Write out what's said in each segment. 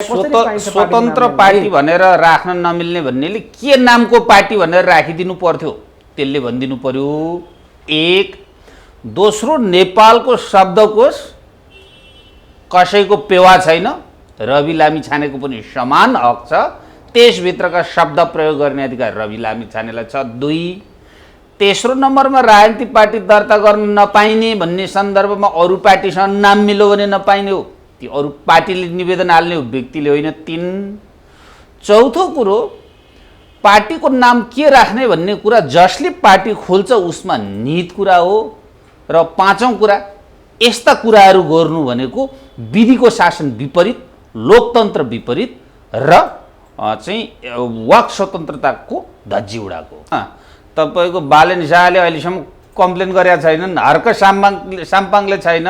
स्वतन्त्र पार्टी भनेर राख्न नमिल्ने भन्नेले के नामको पार्टी भनेर राखिदिनु पर्थ्यो त्यसले भनिदिनु पर्यो। एक दोस्रो, नेपालको शब्दकोश कसैको पेवा छैन, रवि लामिछानेको पनि समान हक छ, त्यसभित्रका शब्द प्रयोग गर्ने अधिकार रवि लामिछानेलाई छ। दुई, तेस्रो नम्बरमा राजनीतिक पार्टी दर्ता गर्न नपाइने भन्ने सन्दर्भमा अरू पार्टीसँग नाम मिल्यो भने नपाइने हो, ती अरू पार्टीले निवेदन हाल्ने हो, व्यक्तिले होइन। तीन, चौथो कुरो पार्टीको नाम के राख्ने भन्ने कुरा जसले पार्टी खोल्छ उसमा निहित कुरा हो। र पाँचौँ कुरा, यस्ता कुराहरू गर्नु भनेको विधिको शासन विपरीत, लोकतन्त्र विपरीत र चाहिँ वाक स्वतन्त्रताको धज्जी उडाएको। तपाईँको बालेन शाहले अहिलेसम्म कम्प्लेन गरेका छैनन्, हर्क साम्पाङले छैन,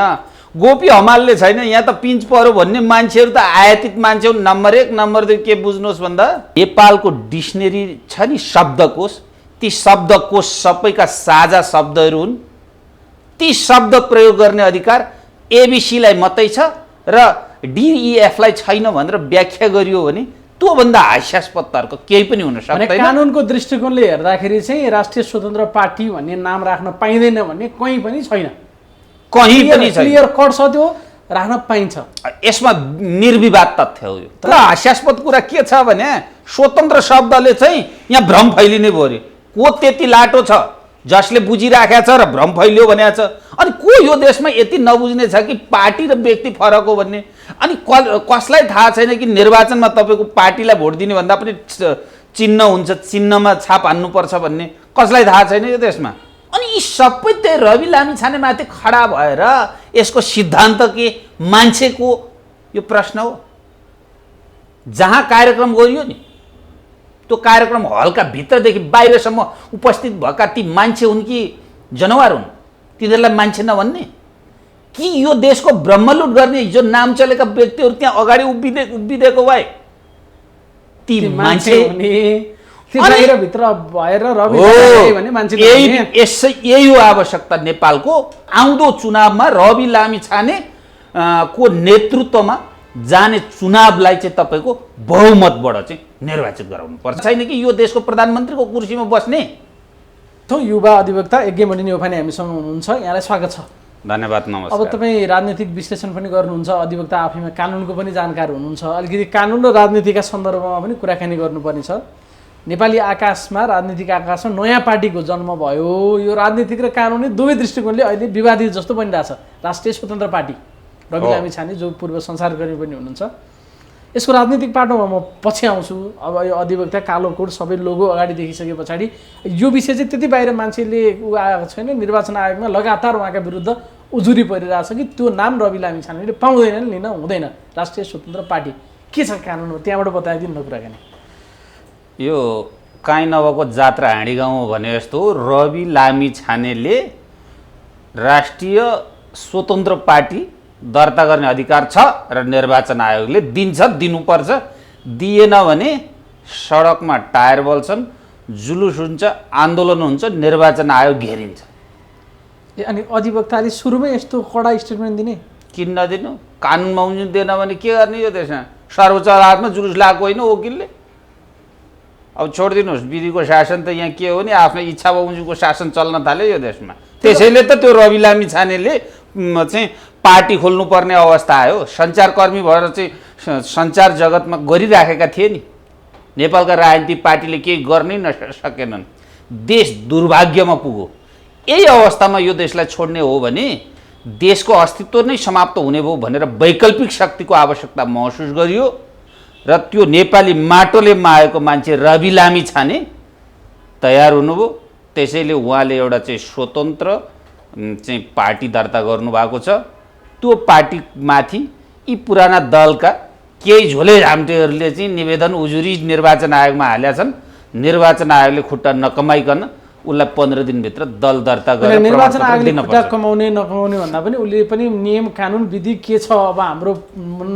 गोपी हमालले छैन, यहाँ त पिन्च पर्यो भन्ने मान्छेहरू त आयातित मान्छे हुन्। नम्बर एक। नम्बर दुई के बुझ्नुहोस् भन्दा नेपालको डिक्सनरी छ नि शब्दकोश, ती शब्दकोश सबैका साझा शब्दहरू हुन्। ती शब्द प्रयोग गर्ने अधिकार एबिसीलाई मात्रै छ र डिइएफलाई छैन भनेर व्याख्या गरियो भने त्योभन्दा हास्यास्पद तर्क केही पनि हुन सक्दैन। कानुनको दृष्टिकोणले हेर्दाखेरि चाहिँ राष्ट्रिय स्वतन्त्र पार्टी भन्ने नाम राख्न पाइँदैन भन्ने कहीँ पनि छैन, कहीँ पनि छैन, क्लियर कट छ, त्यो राख्न पाइन्छ। यसमा निर्विवाद तथ्य हो। तर हास्यास्पद कुरा के छ भने स्वतन्त्र शब्दले चाहिँ यहाँ भ्रम फैलिने भयो अरे। को त्यति लाटो छ जसले बुझिराखेको छ र भ्रम फैलियो भनेको छ? अनि को यो देशमा यति नबुझ्ने छ कि पार्टी र व्यक्ति फरक हो भन्ने? अनि कसलाई थाहा छैन कि निर्वाचनमा तपाईँको पार्टीलाई भोट दिने भन्दा पनि चिन्ह हुन्छ, चिन्हमा छाप हान्नुपर्छ भन्ने कसलाई थाहा छैन यो देशमा? अनि यी सबै त्यही रवि लामिछानेमाथि खडा भएर यसको सिद्धान्त के मान्छेको यो प्रश्न हो। जहाँ कार्यक्रम गरियो नि त्यो कार्यक्रम हलका भित्रदेखि बाहिरसम्म उपस्थित भएका ती मान्छे हुन् कि जनावर हुन्? तिनीहरूलाई मान्छे नभन्ने कि यो देशको ब्रह्मलुट गर्ने जो नाम चलेका व्यक्तिहरू त्यहाँ अगाडि उभिदिएको भए ती मान्छे यही हो आवश्यकता नेपालको। आउँदो चुनावमा रवि लामिछाने को नेतृत्वमा जाने चुनावलाई चाहिँ तपाईँको बहुमतबाट चाहिँ निर्वाचित गराउनु पर्छ। छैन कि यो देशको प्रधानमन्त्रीको कुर्सीमा बस्ने। युवा अधिवक्ता यज्ञमणि नेउपाने हामीसँग हुनुहुन्छ, यहाँलाई स्वागत छ। धन्यवाद, नमस्कार। अब तपाईँ राजनीतिक विश्लेषण पनि गर्नुहुन्छ, अधिवक्ता आफैमा कानुनको पनि जानकार हुनुहुन्छ, अलिकति कानुन र राजनीतिका सन्दर्भमा पनि कुराकानी गर्नुपर्ने छ। नेपाली आकाशमा, राजनीतिक आकाशमा नयाँ पार्टीको जन्म भयो। यो राजनीतिक र कानुनी दुवै दृष्टिकोणले अहिले विवादित जस्तो बनिरहेछ। राष्ट्रिय स्वतन्त्र पार्टी रवि लामिछाने जो पूर्व संसारकर्मी पनि हुनुहुन्छ, यसको राजनीतिक पाटोमा म पछि आउँछु। अब यो अधिवक्ता कालो कोड सबै लोगो अगाडि देखिसके पछाडि यो विषय चाहिँ त्यति बाहिर मान्छेले आएको छैन। निर्वाचन आयोगमा लगातार उहाँका विरुद्ध उजुरी परिरहेछ कि त्यो नाम रवि लामिछानेले पाउँदैन, लिन हुँदैन। राष्ट्रिय स्वतन्त्र पार्टी के छ कानुन, त्यहाँबाट बताइदिनु न कुराकानी। यो काहीँ नभएको जात्रा हाँडी गाउँ भने जस्तो रवि लामिछानेले राष्ट्रिय स्वतन्त्र पार्टी दर्ता गर्ने अधिकार छ र निर्वाचन आयोगले दिन्छ, दिनुपर्छ। दिएन भने सडकमा टायर बल्छन्, जुलुस हुन्छ, आन्दोलन हुन्छ, निर्वाचन आयोग घेरिन्छ। अनि अधिवक्ताले सुरुमै यस्तो कडा स्टेटमेन्ट दिने? किन नदिनु? कानुनमा उजुरी दिएन भने के गर्ने यो देशमा? सर्वोच्च अदालतमा जुलुस लगाएको होइन वकिलले? अब छोडिदिनुहोस्, विधिको शासन त यहाँ के हो नि आफ्नो इच्छा बमोजिमको शासन चल्न थाल्यो यो देशमा। त्यसैले त त्यो रवि लामिछानेले चाहिँ पार्टी खोल्नुपर्ने अवस्था आयो। सञ्चारकर्मी भएर चाहिँ सञ्चार जगतमा गरिराखेका थिए नि। नेपालका राजनीतिक पार्टीले केही गर्नै नसकेनन्, देश दुर्भाग्यमा पुग्यो। यही अवस्थामा यो देशलाई छोड्ने हो भने देशको अस्तित्व नै समाप्त हुने भयो भनेर वैकल्पिक शक्तिको आवश्यकता महसुस गरियो र त्यो नेपाली माटोले मागेको मान्छे रवि लामिछाने तयार हुनुभयो। त्यसैले उहाँले एउटा चाहिँ स्वतन्त्र चाहिँ पार्टी दर्ता गर्नुभएको छ। त्यो पार्टीमाथि यी पुराना दलका केही झोले झाम्टेहरूले चाहिँ निवेदन उजुरी निर्वाचन आयोगमा हालेका छन्। निर्वाचन आयोगले खुट्टा नकमाइकन उसलाई 15 दिनभित्र दल दर्ता गरेर निर्वाचन आयोगले खुट्टा कमाउने नकमाउने भन्दा पनि उसले पनि नियम कानुन विधि के छ अब हाम्रो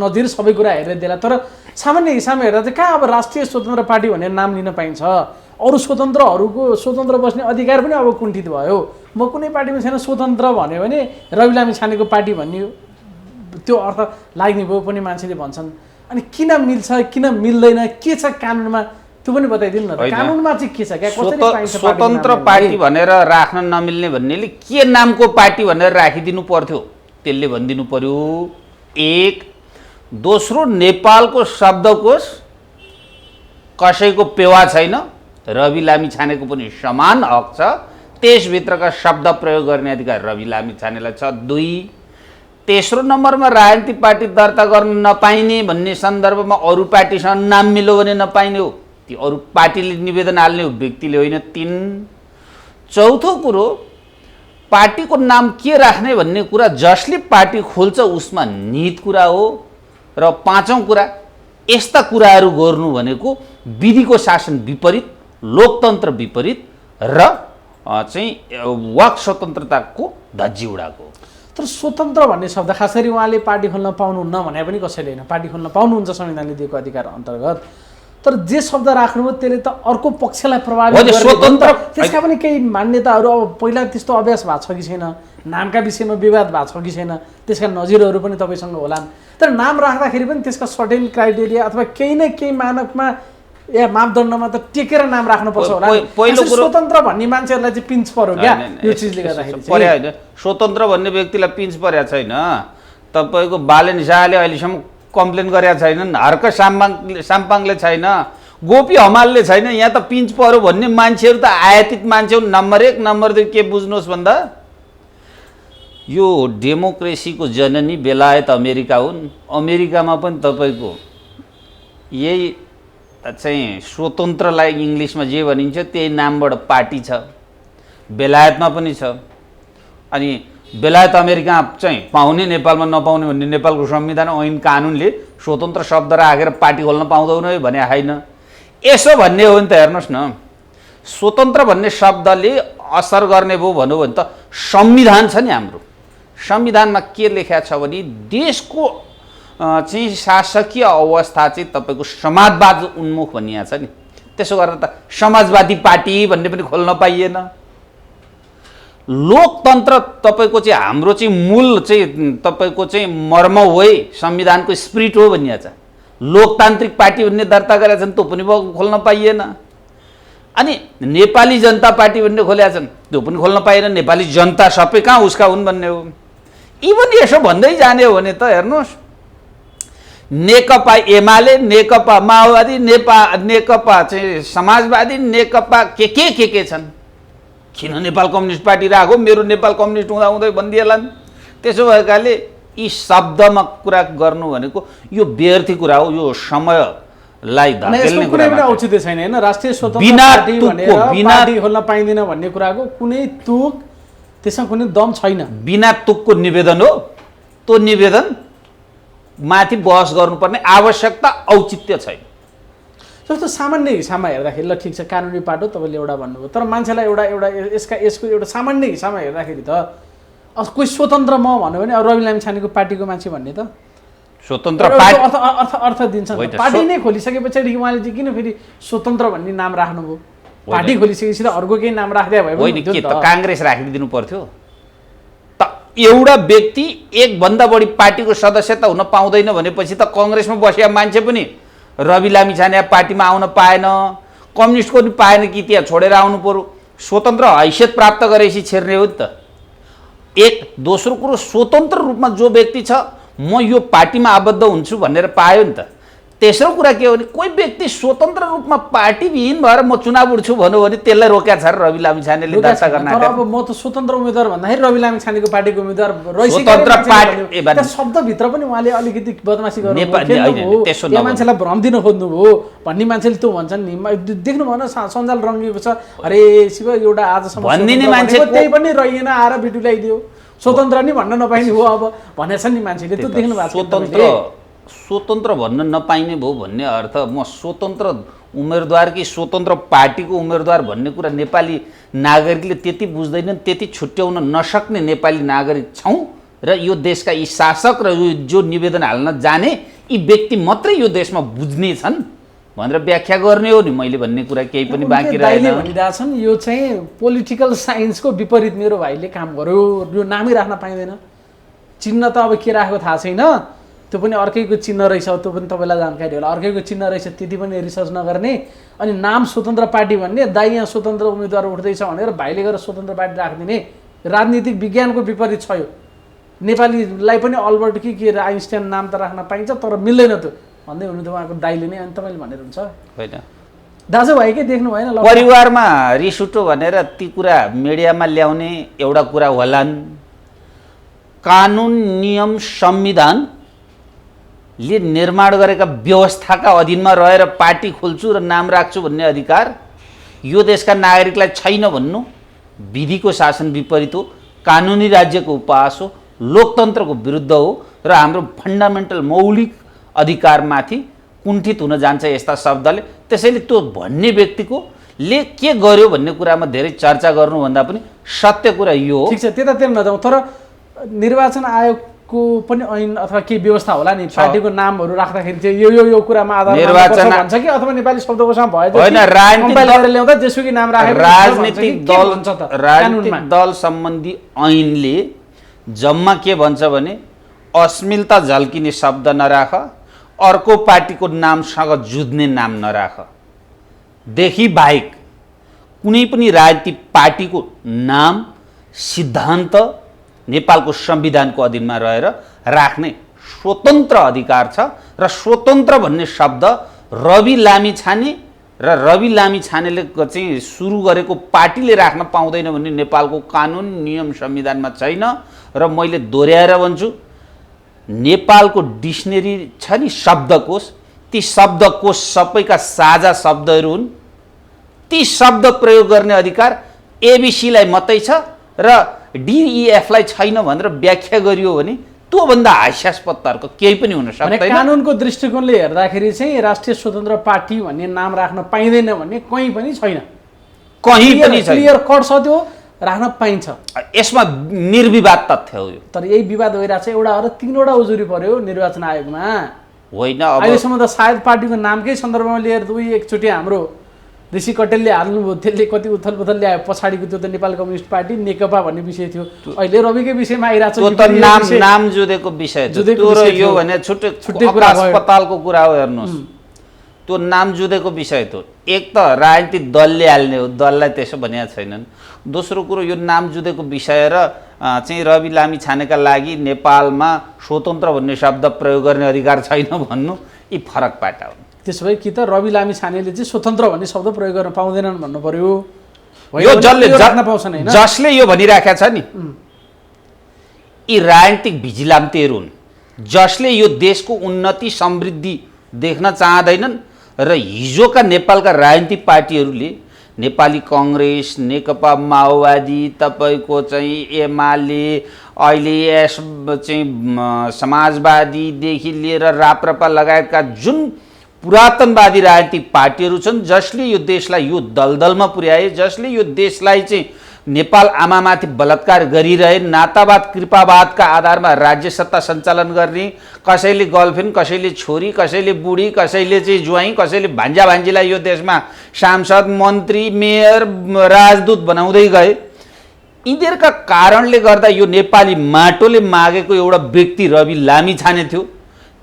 नजिर सबै कुरा हेरेर देला। तर सामान्य हिसाबमा हेर्दा चाहिँ कहाँ अब राष्ट्रिय स्वतन्त्र पार्टी भनेर नाम लिन पाइन्छ? अरू स्वतन्त्रहरूको स्वतन्त्र बस्ने अधिकार पनि अब कुण्ठित भयो। म कुनै पार्टीमा छैन स्वतन्त्र भन्यो भने रवि लामिछानेको पार्टी भन्ने त्यो अर्थ लाग्ने भयो पनि मान्छेले भन्छन्। अनि किन मिल्छ किन मिल्दैन के छ कानुनमा त्यो पनि बताइदिनु न त। होइन। कानुनमा चाहिँ के छ क्या कसरी पाइन्छ स्वतन्त्र पार्टी भनेर राख्न नमिल्ने भन्नेले के नामको पार्टी भनेर राखिदिनु पर्थ्यो त्यसले भनिदिनु पर्यो। एक दोस्रो नेपालको शब्दकोश कसैको पेवा छैन, रवि लामिछानेको पनि समान हक छ, त्यसभित्रका शब्द प्रयोग गर्ने अधिकार रवि लामिछानेलाई छ। दुई तेस्रो नम्बरमा राजनीतिक पार्टी दर्ता गर्न नपाइने भन्ने सन्दर्भमा अरू पार्टीसँग नाम मिल्यो भने नपाइने हो, ती अरू पार्टीले निवेदन हाल्ने हो, व्यक्तिले होइन। तीन चौथो कुरो पार्टीको नाम के राख्ने भन्ने कुरा जसले पार्टी खोल्छ उसमा निहित कुरा हो। र पाँचौँ कुरा यस्ता कुराहरू गर्नु भनेको विधिको शासन विपरीत, लोकतन्त्र विपरीत र चाहिँ वाक स्वतन्त्रताको धज्जी उडाएको। तर स्वतन्त्र भन्ने शब्द खास गरी उहाँले पार्टी खोल्न पाउनुहुन्न भने पनि कसैले होइन, पार्टी खोल्न पाउनुहुन्छ संविधानले दिएको अधिकार अन्तर्गत। तर जे शब्द राख्नुभयो त्यसले त अर्को पक्षलाई प्रभावित होइन, गर्ने स्वतन्त्र हो नि त। त्यसका पनि केही मान्यताहरू अब पहिला त्यस्तो अभ्यास भएको छ कि छैन, नामका विषयमा विवाद भएको छ कि छैन, त्यसका नजिरहरू पनि तपाईँसँग होलान्। तर नाम राख्दाखेरि पनि त्यसका सर्टेन क्राइटेरिया अथवा केही न केही मानकमा या मापदण्डमा त टेकेर नाम राख्नुपर्छ होला। पहिलो कुरो स्वतन्त्र भन्ने मान्छेहरूलाई चाहिँ पिन्च पर्यो क्या यो चिजले गर्दाखेरि चाहिँ। पर्या होइन, स्वतन्त्र भन्ने व्यक्तिलाई पिन्च पर्या छैन। तपाईँको बालेन शाहले अहिलेसम्म कम्प्लेन गरेका छैनन्, हर्क साम्पाङले छैन, गोपी हमालले छैन। यहाँ त पिन्च पर्यो भन्ने मान्छेहरू त आयातित मान्छे हुन्। नम्बर एक। नम्बर दुई के बुझ्नुहोस् भन्दा यो डेमोक्रेसीको जननी बेलायत अमेरिका हुन्। अमेरिकामा पनि तपाईँको यही चाहिँ स्वतन्त्रलाई इङ्ग्लिसमा जे भनिन्छ त्यही नामबाट पार्टी छ, बेलायतमा पनि छ। अनि बेलायत अमेरिका चाहिँ पाउने, नेपालमा नपाउने भन्ने नेपालको संविधान ऐन कानुनले स्वतन्त्र शब्द राखेर पार्टी खोल्न पाउँदैन भने होइन। यसो भन्ने हो भने त हेर्नुहोस् न, स्वतन्त्र भन्ने शब्दले असर गर्ने भयो भन्यो भने त संविधान छ नि हाम्रो, संविधानमा के लेखेको छ भने देशको चाहिँ शासकीय अवस्था चाहिँ तपाईँको समाजवाद उन्मुख भनिएको छ नि। त्यसो गरेर त समाजवादी पार्टी भन्ने पनि खोल्न पाइएन। लोकतन्त्र तपाईँको चाहिँ हाम्रो चाहिँ मूल चाहिँ तपाईँको चाहिँ मर्म हो, संविधानको स्पिरिट हो भनिएको छ। लोकतान्त्रिक पार्टी भन्ने दर्ता गरेका छन्, त्यो पनि खोल्न पाइएन। अनि नेपाली जनता पार्टी भन्ने खोलेका छन्, त्यो पनि खोल्न पाइएन। नेपाली जनता सबै कहाँ उसका हुन् भन्ने हो। इभन यसो भन्दै जाने हो भने त हेर्नुहोस्, नेकपा एमाले, नेकपा माओवादी, नेकपा चाहिँ समाजवादी, नेकपा के छन्। किन नेपाल कम्युनिस्ट पार्टी राखो, मेरो नेपाल कम्युनिस्ट हुँदाहुँदै भनिदिएलान्। त्यसो भएकाले यी शब्दमा कुरा गर्नु भनेको यो व्यर्थी कुरा हो, यो समयलाई धकेल्ने कुरा पनि औचित्य छैन हैन। राष्ट्रिय स्वतन्त्र बिना पार्टी भनेर पार्टी खोल्न पाइँदैन भन्ने कुराको कुनै तुक, त्यसमा कुनै दम छैन। बिना तुकको निवेदन हो, त्यो निवेदन माथि बहस गर्नुपर्ने आवश्यकता औचित्य छैन। जस्तो सामान्य हिसाबमा हेर्दाखेरि ल ठिक छ, कानुनी पाटो तपाईँले एउटा भन्नुभयो, तर मान्छेलाई एउटा यसको एउटा सामान्य हिसाबमा हेर्दाखेरि त कोही स्वतन्त्र म भन्यो भने अब रवि लामिछानेको पार्टीको मान्छे भन्ने त स्वतन्त्र पार्टी अर्थ दिन्छ। पार्टी नै खोलिसके पछाडि उहाँले चाहिँ किन फेरि स्वतन्त्र भन्ने नाम राख्नुभयो? पार्टी खोलिसकेपछि त अर्को केही नाम राख्दै भयो होइन, के त काङ्ग्रेस राखिदिनु पर्थ्यो त? एउटा व्यक्ति एकभन्दा बढी पार्टीको सदस्यता हुन पाउँदैन भनेपछि त कङ्ग्रेसमा बसेका मान्छे पनि रवि लामिछाने पार्टीमा आउन पाएन, कम्युनिस्टको पनि पाएन कि त्यहाँ छोडेर आउनु पर्यो। स्वतन्त्र हैसियत प्राप्त गरेपछि छिर्ने हो नि त। एक दोस्रो कुरो, स्वतन्त्र रूपमा जो व्यक्ति छ म यो पार्टीमा आबद्ध हुन्छु भनेर पायो नि त। तेस्रो कुरा के हो भने कोही व्यक्ति स्वतन्त्र रूपमा पार्टीविहीन भएर म चुनाव उठ्छु भन्यो भने त्यसलाई रोक्या छ रवि लामिछानेले दर्ता गर्न। तर अब म त स्वतन्त्र उम्मेदवार भन्दाखेरि रवि लामिछानेको पार्टीको उम्मेदवार स्वतन्त्र पार्टी शब्दभित्र पनि उहाँले अलिकति बदमासी गर्नु त्यसो यो मान्छेलाई भ्रम दिन खोज्नुभयो भन्ने मान्छेले त्यो भन्छन् नि। देख्नु भएन सञ्जाल रङ्गिएको छ, अरे शिव एउटा आजसम्म भनिदिने मान्छे त्यही पनि रहेन, आएर बिटुलाइदियो, स्वतन्त्र नि भन्न नपाइने हो अब भनेछ नि मान्छेले। त्यो देख्नु भएको स्वतन्त्र भन्न नपाइने भयो भन्ने अर्थ म स्वतन्त्र उम्मेदवार कि स्वतन्त्र पार्टीको उम्मेदवार भन्ने कुरा नेपाली नागरिकले त्यति बुझ्दैनन्, त्यति छुट्याउन नसक्ने नेपाली नागरिक छौँ। र यो देशका यी शासक र यो जो निवेदन हाल्न जाने यी व्यक्ति मात्रै यो देशमा बुझ्ने छन् भनेर व्याख्या गर्ने हो नि मैले भन्ने कुरा केही पनि बाँकी रहेन। भनिरहेछन् यो चाहिँ पोलिटिकल साइन्सको विपरीत मेरो भाइले काम गर्यो, यो नामै राख्न पाइँदैन। चिन्ह त अब के राखेको थाहा छैन, त्यो पनि अर्कैको चिन्ह रहेछ, त्यो पनि तपाईँलाई जानकारी होला। अर्कैको चिन्ह रहेछ त्यति पनि रिसर्च नगर्ने, अनि नाम स्वतन्त्र पार्टी भन्ने, दाइ यहाँ स्वतन्त्र उम्मेदवार उठ्दैछ भनेर भाइले गएर स्वतन्त्र पार्टी राखिदिने राजनीतिक विज्ञानको विपरीत छ यो। नेपालीलाई पनि अल्बर्ट कि के आइन्स्टाइन नाम त राख्न पाइन्छ तर मिल्दैन त्यो भन्दै हुनु त उहाँको दाइले नै, अनि तपाईँले भनेर हुन्छ होइन। दाजुभाइकै देख्नु भएन परिवारमा रिस उठ्यो भनेर ती कुरा मिडियामा ल्याउने एउटा कुरा होलान्। कानुन नियम संविधानले निर्माण गरेका व्यवस्थाका अधीनमा रहेर पार्टी खोल्छु र नाम राख्छु भन्ने अधिकार यो देशका नागरिकलाई छैन भन्नु विधिको शासन विपरीत हो, कानुनी राज्यको उपहास हो, लोकतन्त्रको विरुद्ध हो र हाम्रो फन्डामेन्टल मौलिक अधिकारमाथि कुण्ठित हुन जान्छ यस्ता शब्दले। त्यसैले त्यो भन्ने व्यक्तिको ले के गर्यो भन्ने कुरामा धेरै चर्चा गर्नुभन्दा पनि सत्य कुरा यो हो। ठिक छ, त्यतातिर नजाउँ, तर निर्वाचन आयोगको पनि ऐन अथवा के व्यवस्था होला नि पार्टीको नामहरू राख्दाखेरि चाहिँ यो यो यो कुरामा आधार निर्वाचन भन्छ कि अथवा नेपाली शब्दकोशमा भयो होइन, राजनीतिक ल्याउँदा जेसुकै नाम राखेर राजनीतिक दल सम्बन्धी ऐनले जम्मा के भन्छ भने अश्लीलता झल्किने शब्द नराख, अर्को पार्टीको नामसँग जुझ्ने नाम नराख, देखि बाहेक कुनै पनि राजनीतिक पार्टीको नाम सिद्धान्त नेपालको संविधानको अधीनमा रहेर राख्ने स्वतन्त्र अधिकार छ। र स्वतन्त्र भन्ने शब्द रवि लामिछाने र रवि लामिछानेले चाहिँ सुरु गरेको पार्टीले राख्न पाउँदैन भन्ने नेपालको कानुन नियम संविधानमा छैन। र मैले दोहोऱ्याएर भन्छु, नेपालको डिक्सनरी छ नि शब्दकोश, ती शब्दकोश सबैका साझा शब्दहरू हुन्। ती शब्द प्रयोग गर्ने अधिकार एबिसीलाई मात्रै छ र डिइएफलाई छैन भनेर व्याख्या गरियो भने त्योभन्दा हास्यास्पद तर्क केही पनि हुन सक्दैन। कानुनको दृष्टिकोणले हेर्दाखेरि चाहिँ राष्ट्रिय स्वतन्त्र पार्टी भन्ने नाम राख्न पाइँदैन भन्ने कहीँ पनि छैन, कहीँ पनि छैन, क्लियर कट छ, त्यो राख्न पाइन्छ। यसमा निर्विवाद तथ्य हो यो। तर यही विवाद भइरहेको छ, एउटा र तीनवटा उजुरी पर्यो निर्वाचन आयोगमा होइन। अहिलेसम्म त सायद पार्टीको नामकै सन्दर्भमा लिएर एकचोटि हाम्रो ऋषि कटेलले हाल्नुभयो, त्यसले कति उथल पुथल ल्यायो। पछाडिको त्यो त नेपाल कम्युनिस्ट पार्टी नेकपा भन्ने विषय थियो, अहिले रविकै विषयमा आइरहेको छ। त्यो त नाम जुदेको विषय थियो, यो भने छुट्टै कुरा, अस्पतालको कुरा हो। हेर्नुहोस्, त्यो नाम जुदेको विषय थियो। एक त राजनीतिक दलले हाल्ने हो, दललाई त्यसो भनेको छैनन्। दोस्रो कुरो, यो नाम जुदेको विषय र चाहिँ रवि लामिछानेका लागि नेपालमा स्वतन्त्र भन्ने शब्द प्रयोग गर्ने अधिकार छैन भन्नु यी फरक पाटा हुन्। त्यसो भए कि त रवि लामिछानेले चाहिँ स्वतन्त्र भन्ने शब्द प्रयोग गर्न पाउँदैनन् भन्नु पर्यो। यो जसले यो भनिराखेको छ नि, यी राजनीतिक भिजिलान्तेहरू हुन् जसले यो देशको उन्नति समृद्धि देख्न चाहँदैनन्। र हिजोका नेपालका राजनीतिक पार्टीहरूले नेपाली कङ्ग्रेस, नेकपा माओवादी, तपाईँको चाहिँ एमाले, अहिले यस चाहिँ समाजवादीदेखि लिएर राप्रपा लगायतका जुन पुरातनवादी राजनीतिक पार्टीहरू छन् जसले यो देशलाई यो दलदलमा पुर्याए, जसले यो देशलाई चाहिँ नेपाल आमामाथि बलात्कार गरिरहे, नातावाद कृपावादका आधारमा राज्य सत्ता सञ्चालन गर्ने, कसैले गर्लफ्रेन्ड, कसैले छोरी, कसैले बुढी, कसैले चाहिँ ज्वाइँ, कसैले भान्जा भान्जीलाई यो देशमा सांसद, मन्त्री, मेयर, राजदूत बनाउँदै गए। यिनीहरूका कारणले गर्दा यो नेपाली माटोले मागेको एउटा व्यक्ति रवि लामिछाने थियो,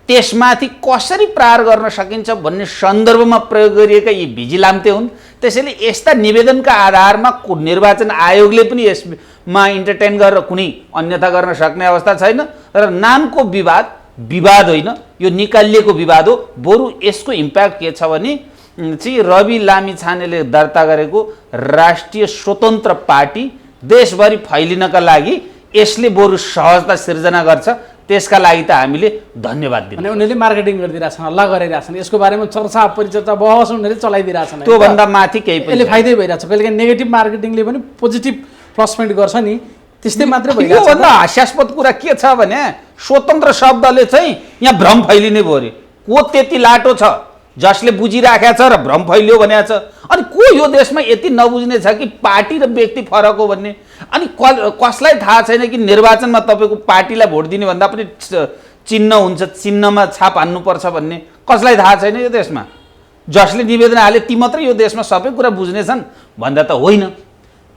त्यसमाथि कसरी प्रहार गर्न सकिन्छ भन्ने सन्दर्भमा प्रयोग गरिएका यी भिजिलान्ते हुन्। त्यसैले यस्ता निवेदनका आधारमा निर्वाचन आयोगले पनि यसमा इन्टरटेन गरेर कुनै अन्यथा गर्न सक्ने अवस्था छैन। र नामको विवाद होइन, यो निकालिएको विवाद हो। बरु यसको इम्प्याक्ट के छ भने चाहिँ रवि लामिछानेले दर्ता गरेको राष्ट्रिय स्वतन्त्र पार्टी देशभरि फैलिनका लागि यसले बरु सहजता सिर्जना गर्छ। त्यसका लागि त हामीले धन्यवाद दिन्छौँ। अनि उनीहरूले मार्केटिङ गरिदिरहेछन्, हल्ला गरिरहेछन्, यसको बारेमा चर्चा परिचर्चा बहस उनीहरूले चलाइदिरहेछन्। त्योभन्दा माथि केही पनि यसले फाइदै भइरहेछ। कहिलेकाहीँ नेगेटिभ मार्केटिङले पनि पोजिटिभ प्लस पोइन्ट गर्छ नि, त्यस्तै मात्रै भइरहेछ। योभन्दा हास्यास्पद कुरा के छ भने स्वतन्त्र शब्दले चाहिँ यहाँ भ्रम फैलिने भयो अरे। को त्यति लाटो छ जसले बुझिराखेको छ र भ्रम फैलियो भनेको छ? अनि को यो देशमा यति नबुझ्ने छ कि पार्टी र व्यक्ति फरक हो भन्ने? अनि कसलाई थाहा छैन कि निर्वाचनमा तपाईँको पार्टीलाई भोट दिने भन्दा पनि चिन्ह हुन्छ, चिन्हमा छाप हान्नुपर्छ भन्ने कसलाई थाहा छैन यो देशमा? जसले निवेदन हाले ती मात्रै यो देशमा सबै कुरा बुझ्नेछन् भन्दा त होइन।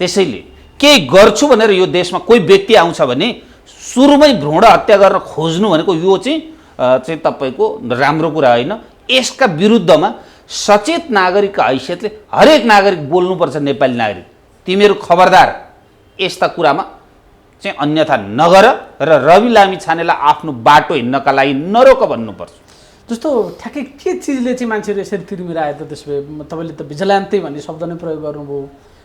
त्यसैले केही गर्छु भनेर यो देशमा कोही व्यक्ति आउँछ भने सुरुमै भ्रूण हत्या गर्न खोज्नु भनेको यो चाहिँ चाहिँ तपाईँको राम्रो कुरा होइन। यसका विरुद्धमा सचेत नागरिकका हैसियतले हरेक नागरिक बोल्नुपर्छ। नेपाली नागरिक तिमीहरू खबरदार यस्ता कुरामा चाहिँ अन्यथा नगर र रवि लामिछानेलाई आफ्नो बाटो हिँड्नका लागि नरोक भन्नुपर्छ। जस्तो ठ्याक्कै के चिजले चाहिँ मान्छेहरू यसरी तिर्मिरायो त? त्यसो भए तपाईँले त भिजिलेन्टै भन्ने शब्द नै प्रयोग गर्नुभयो।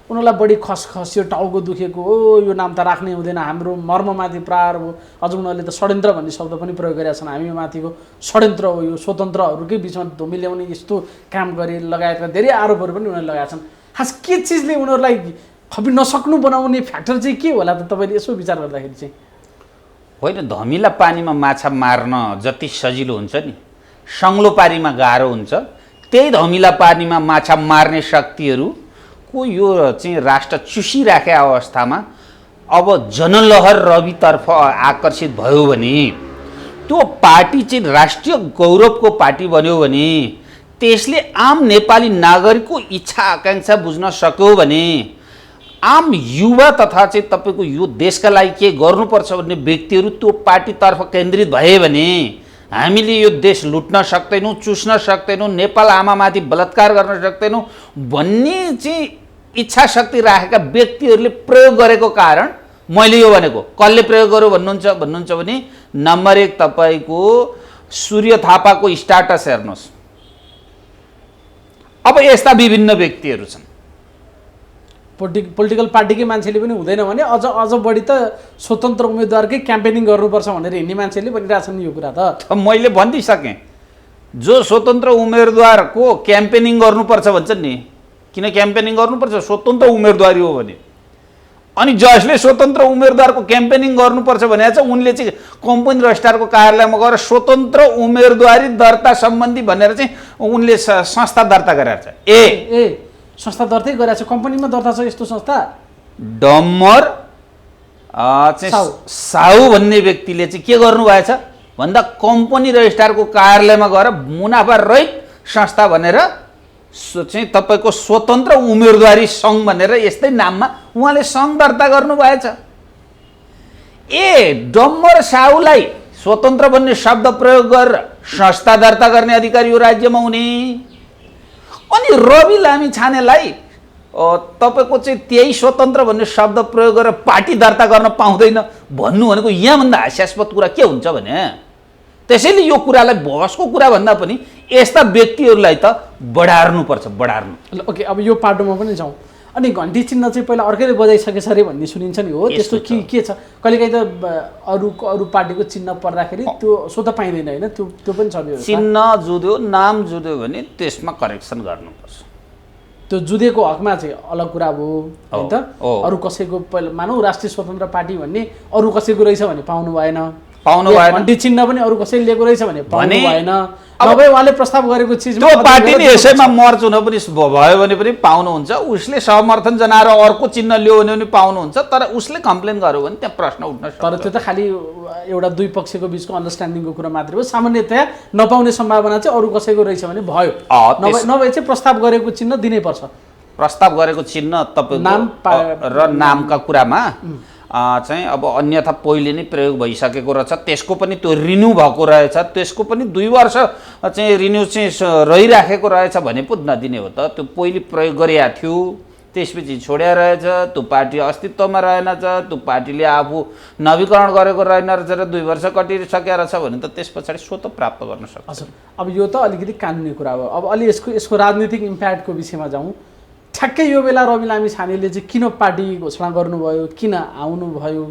उनीहरूलाई बढी खसखस यो टाउको दुखेको हो, यो नाम त राख्नै हुँदैन, हाम्रो मर्ममाथि प्रहार हो। अझ उनीहरूले त षड्यन्त्र भन्ने शब्द पनि प्रयोग गरेका छन्। हामी माथिको षड्यन्त्र हो, यो स्वतन्त्रहरूकै बिचमा धुमिल्याउने यस्तो काम गरे लगायतका धेरै आरोपहरू पनि उनीहरूले लगाएका छन्। खास के चिजले उनीहरूलाई खपि नसक्नु बनाउने फ्याक्टर चाहिँ के होला त तपाईँले यसो विचार गर्दाखेरि चाहिँ? होइन, धमिला पानीमा माछा मार्न जति सजिलो हुन्छ नि सङ्लो पानीमा गाह्रो हुन्छ। त्यही धमिला पानीमा माछा मार्ने शक्तिहरूको यो चाहिँ राष्ट्र चुसिराखे अवस्थामा अब जनलहर रवितर्फ आकर्षित भयो भने, त्यो पार्टी चाहिँ राष्ट्रिय गौरवको पार्टी बन्यो भने, त्यसले आम नेपाली नागरिकको इच्छा आकाङ्क्षा बुझ्न सक्यो भने, आम युवा तथा चाहिँ तपाईँको यो देशका लागि के गर्नुपर्छ भन्ने व्यक्तिहरू त्यो पार्टीतर्फ केन्द्रित भए भने हामीले यो देश लुट्न सक्दैनौँ, चुस्न सक्दैनौँ, नेपाल आमामाथि बलात्कार गर्न सक्दैनौँ भन्ने चाहिँ इच्छा शक्ति राखेका व्यक्तिहरूले प्रयोग गरेको कारण मैले यो भनेको। कसले प्रयोग गर्यो भन्नुहुन्छ भने नम्बर 1 तपाईँको सूर्य थापाको स्ट्याटस हेर्नुहोस्। अब यस्ता विभिन्न व्यक्तिहरू छन्। पोलिटिकल पार्टीकै मान्छेले पनि हुँदैन भने अझ बढी त स्वतन्त्र उम्मेदवारकै क्याम्पेनिङ गर्नुपर्छ भनेर हिँड्ने मान्छेले भनिरहेछन् यो कुरा त। मैले भनिदिइसकेँ, जो स्वतन्त्र उम्मेदवारको क्याम्पेनिङ गर्नुपर्छ भन्छन् नि, किन क्याम्पेनिङ गर्नुपर्छ? स्वतन्त्र उम्मेदवारी हो भने। अनि जसले स्वतन्त्र उम्मेदवारको क्याम्पेनिङ गर्नुपर्छ भने चाहिँ उनले चाहिँ कम्पनी रजिस्ट्रारको कार्यालयमा गएर स्वतन्त्र उम्मेदवारी दर्ता सम्बन्धी भनेर चाहिँ उनले संस्था दर्ता गरेर छ। ए संस्था दर्तै गरेछ, कम्पनीमा दर्ता छ यस्तो संस्था। डम्बर चाहिँ साहु भन्ने व्यक्तिले चाहिँ के गर्नुभएछ भन्दा कम्पनी रजिस्ट्रारको कार्यालयमा गएर मुनाफा रहित संस्था भनेर चाहिँ तपाईँको स्वतन्त्र उम्मेदवारी सङ्घ भनेर यस्तै नाममा उहाँले सङ्घ दर्ता गर्नुभएछ। डम्बर साहुलाई स्वतन्त्र भन्ने शब्द प्रयोग गरेर संस्था दर्ता गर्ने अधिकार यो राज्यमा हुने, अनि रवि लामिछानेलाई तपाईँको चाहिँ त्यही स्वतन्त्र भन्ने शब्द प्रयोग गरेर पार्टी दर्ता गर्न पाउँदैन भन्नु भनेको यहाँभन्दा हास्यास्पद कुरा के हुन्छ भने? त्यसैले यो कुरालाई बहसको कुरा भन्दा पनि यस्ता व्यक्तिहरूलाई त बढार्नुपर्छ, बढार्नु। ल ओके, अब यो पाटोमा पनि जाउँ। अनि घन्टी चिन्ह चाहिँ पहिला अर्कैले बजाइसकेछ अरे भन्ने सुनिन्छ नि, हो त्यस्तो के छ? कहिलेकाहीँ त अरू पार्टीको चिन्ह पर्दाखेरि त्यो सो त पाइँदैन होइन, त्यो पनि छ। चिन्ह जुद्यो, नाम जुद्यो भने त्यसमा करेक्सन गर्नुपर्छ। त्यो जुदेको हकमा चाहिँ अलग कुरा भयो होइन त। अरू कसैको पहिला मानौ राष्ट्रिय स्वतन्त्र पार्टी भन्ने अरू कसैको रहेछ भने पाउनु भएन। घन्टी चिन्ह पनि अरू कसैले लिएको रहेछ भने पाउनु भएन। नभए उहाँले प्रस्ताव गरेको चिज त्यो पार्टी नि यसैमा मर्ज हुन पनि भयो भने पनि पाउनुहुन्छ। उसले समर्थन जनाएर अर्को चिन्ह लियो भने पनि पाउनुहुन्छ। तर उसले कम्प्लेन गर्यो भने त्यहाँ प्रश्न उठ्न सक्छ। तर त्यो त खालि एउटा दुई पक्षको बिचको अन्डरस्ट्यान्डिङको कुरा मात्रै हो। सामान्यतया नपाउने सम्भावना चाहिँ अरू कसैको रहेछ भने भयो, नभए चाहिँ प्रस्ताव गरेको चिन्ह दिनै पर्छ। प्रस्ताव गरेको चिन्ह तपाईँको र नामका कुरामा चाहिँ अब अन्यथा पहिले नै प्रयोग भइसकेको रहेछ, त्यसको पनि त्यो रिन्यू भएको रहेछ, त्यसको पनि 2 वर्ष चाहिँ रिन्यू चाहिँ रहिराखेको रहेछ भने पो नदिने हो त। त्यो पहिले प्रयोग गरिएको थियो, त्यसपछि छोड्या रहेछ, त्यो पार्टी अस्तित्वमा रहेनछ, त्यो पार्टीले आफू नवीकरण गरेको रहेन रहेछ र 2 वर्ष कटिसकेको रहेछ भने त त्यस पछाडि स्वतः प्राप्त गर्न सक्छ। हजुर, अब यो त अलिकति कानुनी कुरा हो। अब अलि यसको राजनीतिक इम्प्याक्टको विषयमा जाउँ। ठ्याक्कै यो बेला रवि लामिछानेले चाहिँ किन पार्टी घोषणा गर्नुभयो, किन आउनुभयो?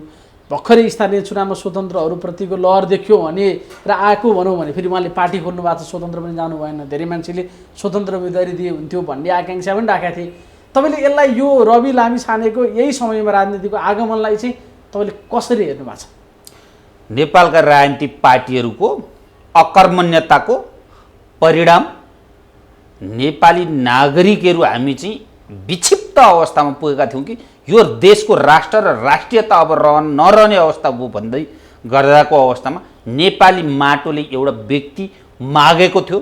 भर्खरै स्थानीय चुनावमा स्वतन्त्रहरूप्रतिको लहर देखियो भने र आएको भनौँ भने फेरि उहाँले पार्टी खोल्नु भएको छ, स्वतन्त्र पनि जानु भएन, धेरै मान्छेले स्वतन्त्र उम्मेदवारी दिए हुन्थ्यो भन्ने आकाङ्क्षा पनि राखेका थिए। तपाईँले यसलाई यो रवि लामिछानेको यही समयमा राजनीतिको आगमनलाई चाहिँ तपाईँले कसरी हेर्नु भएको छ? नेपालका राजनीतिक पार्टीहरूको अकर्मण्यताको परिणाम नेपाली नागरिकहरू हामी चाहिँ विक्षिप्त अवस्थामा पुगेका थियौँ कि यो देशको राष्ट्र र राष्ट्रियता अब नरहने अवस्था भयो भन्दै गर्दाको अवस्थामा नेपाली माटोले एउटा व्यक्ति मागेको थियो,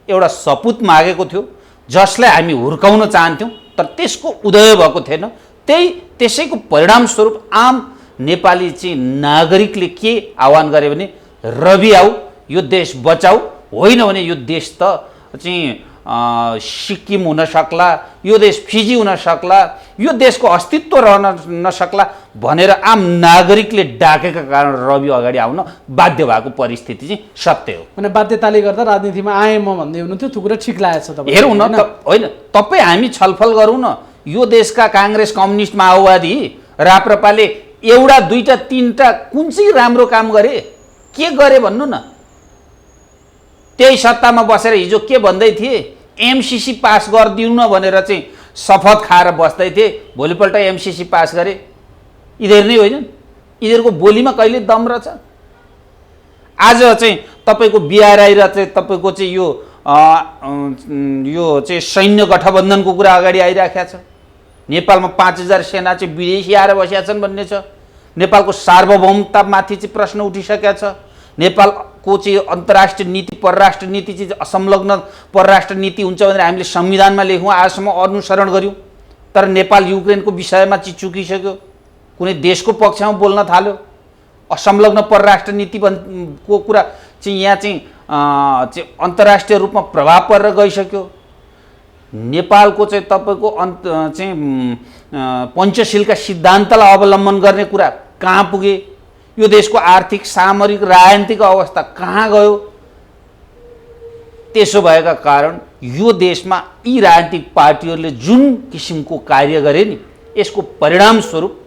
एउटा सपुत मागेको थियो जसलाई हामी हुर्काउन चाहन्थ्यौँ, तर त्यसको उदय भएको थिएन। त्यसैको परिणामस्वरूप आम नेपाली चाहिँ नागरिकले के आह्वान गरे भने रवि आऊ, यो देश बचाऊ, होइन भने यो देश त चाहिँ सिक्किम हुन सक्ला, यो देश फिजी हुन सक्ला, यो देशको अस्तित्व रहन नसक्ला भनेर आम नागरिकले डाकेका कारण रवि अगाडि आउन बाध्य भएको परिस्थिति चाहिँ सत्य हो। भने बाध्यताले गर्दा राजनीतिमा आएँ म भन्दै हुनुहुन्थ्यो, त्यो कुरा ठिक लागेको छ तपाईँ? हेरौँ न होइन, तपाईँ हामी छलफल गरौँ न। यो देशका काङ्ग्रेस, कम्युनिस्ट, माओवादी, राप्रपाले एउटा दुईटा तीनटा कुन चाहिँ राम्रो काम गरे, के गरे भन्नु न। त्यही सत्तामा बसेर हिजो के भन्दै थिए, एमसीसी पास गरिदिउँ न भनेर चाहिँ शपथ खाएर बस्दै थिए, भोलिपल्ट एमसीसी पास गरे। यिनीहरू नै होइन, यिनीहरूको बोलीमा कहिले दम रहेछ? आज चाहिँ तपाईँको बिआरआई र चाहिँ तपाईँको चाहिँ यो चाहिँ सैन्य गठबन्धनको कुरा अगाडि आइराखेको छ। नेपालमा 5000 सेना चाहिँ विदेशी आएर बसेका छन् भन्ने छ। नेपालको सार्वभौमतामाथि चाहिँ प्रश्न उठिसकेको छ। नेपालको चाहिँ अन्तर्राष्ट्रिय नीति, परराष्ट्र नीति चाहिँ असंलग्न परराष्ट्र नीति हुन्छ भनेर हामीले संविधानमा लेख्यौँ, आजसम्म अनुसरण गऱ्यौँ। तर नेपाल युक्रेनको विषयमा चाहिँ चुकिसक्यो, कुनै देशको पक्षमा बोल्न थाल्यो। असंलग्न परराष्ट्र नीति को कुरा चाहिँ यहाँ चाहिँ अन्तर्राष्ट्रिय रूपमा प्रभाव परेर गइसक्यो। नेपालको चाहिँ तपाईँको पञ्चशीलका सिद्धान्तलाई अवलम्बन गर्ने कुरा कहाँ पुगे? यो देशको आर्थिक, सामरिक, राजनीतिक अवस्था कहाँ गयो? त्यसो भएका कारण यो देशमा यी राजनीतिक पार्टीहरूले जुन किसिमको कार्य गरे नि, यसको परिणाम स्वरूप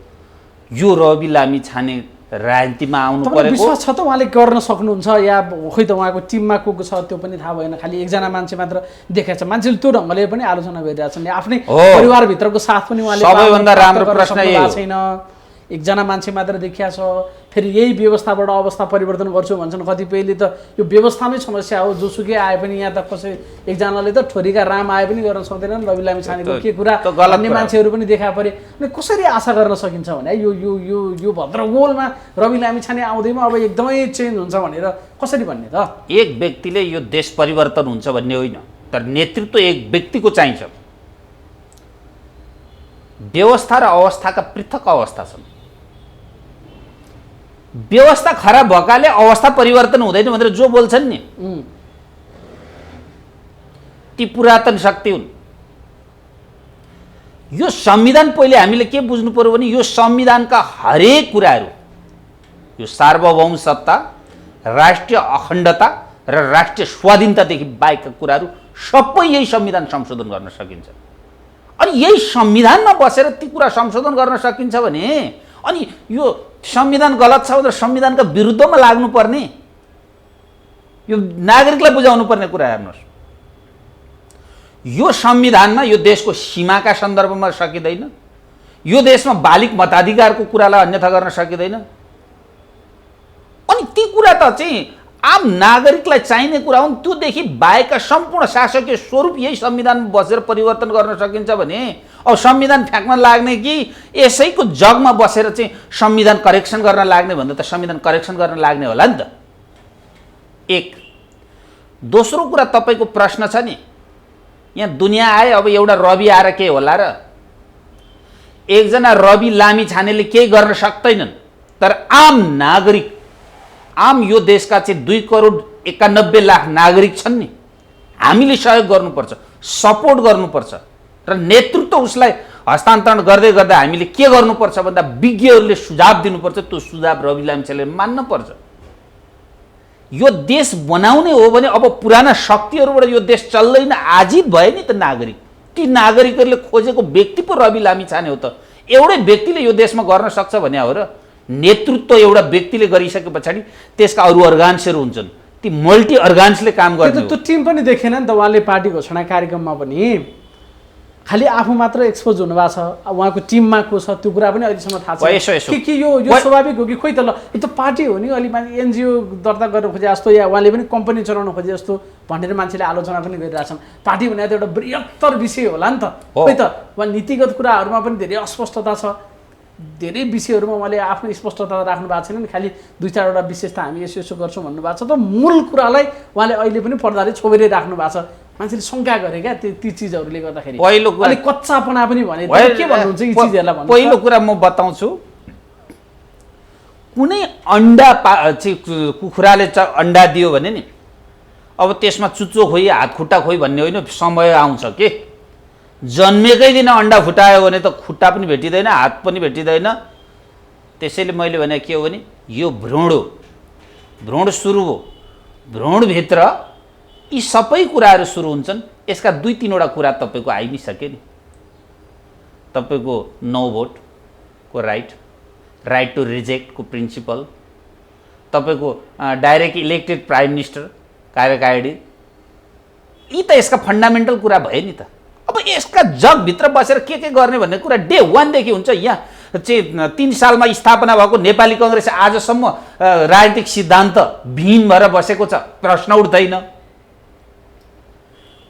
यो रवि लामिछाने राजनीतिमा आउनु परेको। विश्वास छ त उहाँले गर्न सक्नुहुन्छ, या खोइ त उहाँको टिममा को छ त्यो पनि थाहा भएन। खालि एकजना मान्छे मात्र देखाएको छ। मान्छेले त्यो ढङ्गले पनि आलोचना गरिरहेछन्। आफ्नै परिवारभित्रको साथ पनि उहाँले सबैभन्दा राम्रो प्रश्न यही छैन। एकजना मान्छे मात्र देखिया छ। फेरि यही व्यवस्थाबाट अवस्था परिवर्तन गर्छु भन्छन् कतिपयले। त यो व्यवस्थामै समस्या हो। जोसुकै आए पनि यहाँ त कसै एकजनाले त ठोरीका राम आए पनि गर्न सक्दैनन्। रवि लामिछानेको के कुरा अन्य मान्छेहरू पनि देखा परे। अनि कसरी आशा गर्न सकिन्छ भने यो यो यो यो भद्रगोलमा रवि लामिछाने आउँदैमा अब एकदमै चेन्ज हुन्छ भनेर कसरी भन्ने त? एक व्यक्तिले यो देश परिवर्तन हुन्छ भन्ने होइन, तर नेतृत्व एक व्यक्तिको चाहिन्छ। व्यवस्था र अवस्थाका पृथक अवस्था छन्। व्यवस्था खराब भएकाले अवस्था परिवर्तन हुँदैन भनेर जो बोल्छन् नि, ती पुरातन शक्ति हुन्। यो संविधान पहिले हामीले के बुझ्नु पर्यो भने यो संविधानका हरेक कुराहरू, यो सार्वभौम सत्ता, राष्ट्रिय अखण्डता र राष्ट्रिय स्वाधीनतादेखि बाहेकका कुराहरू सबै यही संविधान संशोधन गर्न सकिन्छ। अनि यही संविधानमा बसेर ती कुरा संशोधन गर्न सकिन्छ भने अनि यो संविधान गलत छ भनेर संविधानका विरुद्धमा लाग्नुपर्ने, यो नागरिकलाई बुझाउनु पर्ने कुरा हेर्नुहोस्। यो संविधानमा यो देशको सीमाका सन्दर्भमा सकिँदैन, यो देशमा बालिक मताधिकारको कुरालाई अन्यथा गर्न सकिँदैन। अनि ती कुरा त चाहिँ आम नागरिकलाई चाहिने कुरा हुन्। त्योदेखि बाहेकका सम्पूर्ण शासकीय स्वरूप यही संविधानमा बसेर परिवर्तन गर्न सकिन्छ भने अब संविधान फ्याँक्न लाग्ने कि यसैको जगमा बसेर चाहिँ संविधान करेक्सन गर्न लाग्ने भन्दा त संविधान करेक्सन गर्न लाग्ने होला नि त। एक दोस्रो कुरा तपाईँको प्रश्न छ नि, यहाँ दुनियाँ आए अब एउटा रवि आएर के होला र? एकजना रवि लामिछानेले केही गर्न सक्दैनन्, तर आम नागरिक, आम यो देशका चाहिँ 2,91,00,000 नागरिक छन् नि, हामीले सहयोग गर्नुपर्छ, सपोर्ट गर्नुपर्छ र नेतृत्व उसलाई हस्तान्तरण गर्दै गर्दा हामीले के गर्नुपर्छ भन्दा विज्ञहरूले सुझाव दिनुपर्छ। त्यो सुझाव रवि लामिछानेले मान्नुपर्छ। यो देश बनाउने हो भने अब पुराना शक्तिहरूबाट यो देश चल्दैन, आजित भए नि त नागरिक। ती नागरिकहरूले खोजेको व्यक्ति पो रवि लामिछाने हो त। एउटै व्यक्तिले यो देशमा गर्न सक्छ भने हो र? नेतृत्व एउटा व्यक्तिले गरिसके पछाडि त्यसका अरू अर्गान्सहरू हुन्छन्, ती मल्टी अर्गान्सले काम गर्ने। त्यो टिम पनि देखेन नि त उहाँले पार्टी घोषणा कार्यक्रममा पनि। खालि आफू मात्र एक्सपोज हुनुभएको छ, उहाँको टिममा को छ त्यो कुरा पनि अहिलेसम्म थाहा छ कि यो स्वाभाविक हो कि खोइ त। ल यो त पार्टी हो नि, अलि मान्छे एनजिओ दर्ता गर्न खोजे जस्तो या उहाँले पनि कम्पनी चलाउन खोजे जस्तो भनेर मान्छेले आलोचना पनि गरिरहेछन्। पार्टी भने त एउटा बृहत्तर विषय होला नि त। खोइ त उहाँ नीतिगत कुराहरूमा पनि धेरै अस्पष्टता छ, धेरै विषयहरूमा उहाँले आफ्नो स्पष्टता राख्नु भएको छैन नि। खालि 2-4वटा विशेषता हामी यसो यसो गर्छौँ भन्नुभएको छ। त मूल कुरालाई उहाँले अहिले पनि पर्दाले छोपेरै राख्नु भएको छ। मान्छेले शङ्का गरे क्या ती चिजहरूले गर्दाखेरि। पहिलो कुरा अलिक कच्चापना पनि भने के भन्नुहुन्छ यी चिजहरूलाई भन्नु? पहिलो कुरा म बताउँछु, कुनै अन्डा कुखुराले अन्डा दियो भने नि अब त्यसमा चुच्चो खोइ हात खुट्टा खोइ भन्ने होइन, समय आउँछ के जन्मेकै दिन अन्डा फुटायो भने त खुट्टा पनि भेटिँदैन, हात पनि भेटिँदैन। त्यसैले मैले भने के हो भने यो भ्रूण हो, भ्रूण सुरु हो, भ्रूणभित्र यी सबै कुराहरू सुरु हुन्छन्। यसका 2-3 वटा कुरा तपाईँको आइ नै सके नि। तपाईँको नो भोटको राइट टु रिजेक्टको प्रिन्सिपल, तपाईँको डाइरेक्ट इलेक्टेड प्राइम मिनिस्टर कार्यकारिणी, यी त यसका फन्डामेन्टल कुरा भए नि त। अब यसका जगभित्र बसेर के गर्ने भन्ने कुरा डे 1 देखि हुन्छ। यहाँ चाहिँ 3 सालमा स्थापना भएको नेपाली कङ्ग्रेस आजसम्म राजनीतिक सिद्धान्त विहीन भएर बसेको छ, प्रश्न उठ्दैन।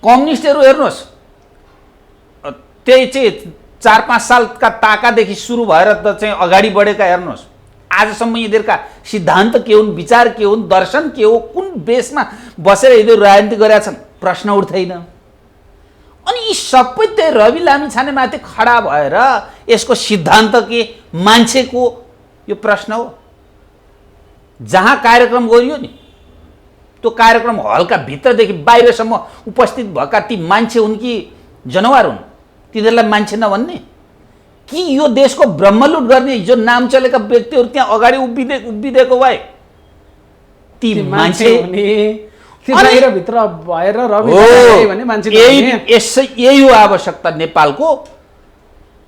कम्युनिस्टहरू हेर्नुहोस्, त्यही चाहिँ 4-5 सालका ताकादेखि सुरु भएर त चाहिँ अगाडि बढेका हेर्नुहोस्, आजसम्म यिनीहरूका सिद्धान्त के हुन्, विचार के हुन्, दर्शन के हो, कुन बेसमा बसेर यिनीहरू राजनीति गरेका छन्, प्रश्न उठ्दैन। अनि यी सबै त्यही रवि लामिछानेमाथि खडा भएर यसको सिद्धान्त के, मान्छेको यो प्रश्न हो। जहाँ कार्यक्रम गरियो नि त्यो कार्यक्रम हलका भित्रदेखि बाहिरसम्म उपस्थित भएका ती मान्छे हुन् कि जनावर हुन्, तिनीहरूलाई मान्छे नभन्ने कि यो देशको ब्रह्मलुट गर्ने जो नाम चलेका व्यक्तिहरू त्यहाँ अगाडि उभिदिएको भए ती मान्छे यही हो आवश्यकता नेपालको।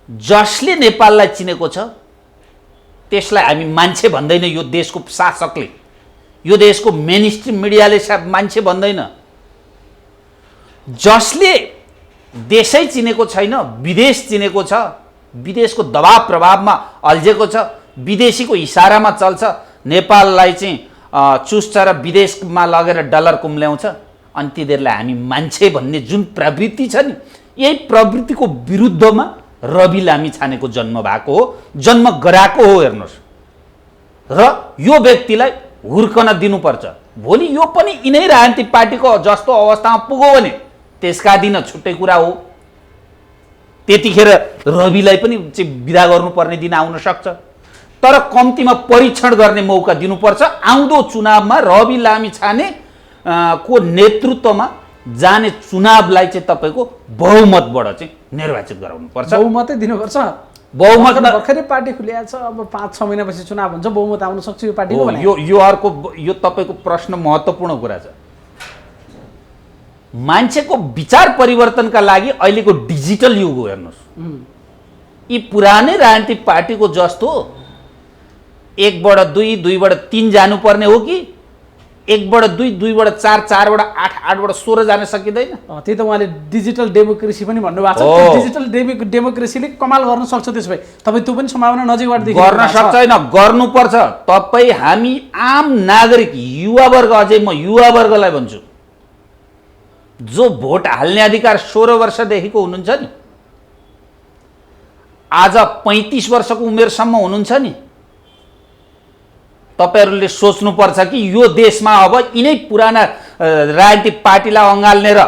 जसले नेपाललाई चिनेको छ त्यसलाई हामी मान्छे भन्दैन, यो देशको शासकले, यो देशको मेन स्ट्रिम मिडियाले मान्छे भन्दैन। जसले देशै चिनेको छैन, विदेश चिनेको छ, विदेशको दबाव प्रभावमा अल्झेको छ, विदेशीको इसारामा चल्छ, नेपाललाई चाहिँ चुस्छ र विदेशमा लगेर डलर कुम्ल्याउँछ, अनि तिनीहरूलाई हामी मान्छे भन्ने जुन प्रवृत्ति छ नि, यही प्रवृत्तिको विरुद्धमा रवि लामिछानेको जन्म भएको हो, जन्म गराएको हो। हेर्नुहोस्, र यो व्यक्तिलाई हुर्कन दिनुपर्छ। भोलि यो पनि यिनै राजनीतिक पार्टीको जस्तो अवस्थामा पुग्यो भने त्यसका दिन छुट्टै कुरा हो। त्यतिखेर रविलाई पनि विदा गर्नुपर्ने दिन आउन सक्छ, तर कम्तीमा परीक्षण गर्ने मौका दिनुपर्छ। आउँदो चुनावमा रवि लामिछाने को नेतृत्वमा जाने चुनावलाई चाहिँ तपाईँको बहुमतबाट चाहिँ निर्वाचित गराउनुपर्छ। बहुमतै दिनुपर्छ। बहुमत भर्खरै पार्टी खुलिएको छ, अब 5-6 महिनापछि चुनाव हुन्छ, बहुमत आउन सक्छ यो पार्टीको भने। यो अर्को, यो तपाईँको प्रश्न महत्त्वपूर्ण कुरा छ। मान्छेको विचार परिवर्तनका लागि अहिलेको डिजिटल युग हो। हेर्नुहोस्, यी पुरानै राजनीतिक पार्टीको जस्तो 1बाट 2, 2बाट 3 जानुपर्ने हो कि 1बाट 2, 2बाट 4, 4बाट 8, 8बाट 16 जान सकिँदैन। त्यही त उहाँले डिजिटल डेमोक्रेसी पनि भन्नुभएको छ। डिजिटल डेमोक्रेसीले कमाल गर्न सक्छ। त्यसो भए तपाईँ त्यो पनि सम्भावना नजिकबाट देख्नु गर्न सक्छ होइन, गर्नुपर्छ। तपाईँ हामी आम नागरिक, युवावर्ग, अझै म युवावर्गलाई भन्छु, जो भोट हाल्ने अधिकार 16 वर्षदेखिको हुनुहुन्छ नि, आज 35 वर्षको उमेरसम्म हुनुहुन्छ नि, तपाईहरूले सोच्नुपर्छ कि यो देशमा अब यिनै पुराना राजनीतिक पार्टीलाई अँगाल्ने र